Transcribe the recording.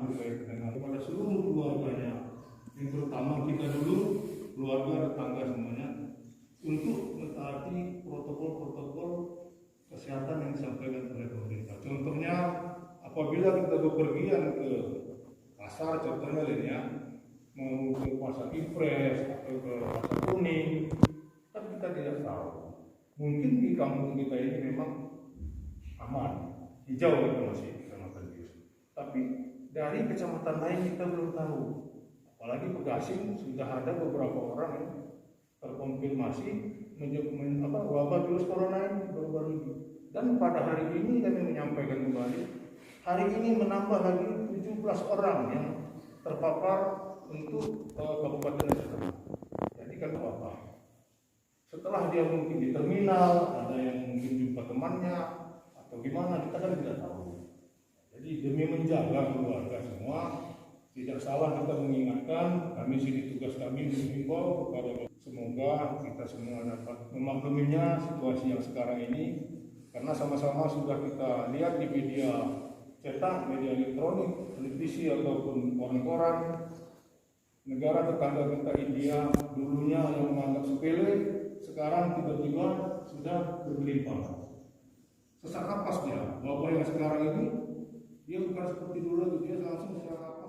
kepada seluruh keluarganya, yang terutama kita dulu, keluarga, tetangga semuanya, untuk mentaati protokol-protokol kesehatan yang disampaikan oleh pemerintah. Contohnya, apabila kita bepergian ke pasar, contohnya lain ya, mau ke pasar Impres atau ke pasar Kuning, kan kita tidak tahu. Mungkin di kampung kita ini memang aman, hijau itu masih kecamatan virus. Tapi dari kecamatan lain kita belum tahu. Apalagi Pegasing sudah ada beberapa orang yang terkonfirmasi wabah virus corona ini baru-baru ini. Dan pada hari ini kami menyampaikan kembali, hari ini menambah lagi 17 orang yang terpapar untuk Kabupaten Nasional. Jadi kan apa? Setelah dia mungkin di terminal, ada yang mungkin jumpa temannya atau gimana, kita kan tidak tahu. Jadi demi menjaga keluarga semua, tidak salah kita mengingatkan, kami sini tugas kami menghimbau kepada semoga kita semua dapat memakluminya situasi yang sekarang ini, karena sama-sama sudah kita lihat di media cetak, media elektronik, televisi ataupun koran-koran, negara tetangga kita India dulunya yang menganggap sepele, sekarang tiba-tiba sudah berlimpah. Sesak napas dia, wabah yang sekarang ini dia bukan seperti dulu, dia langsung sesak napas.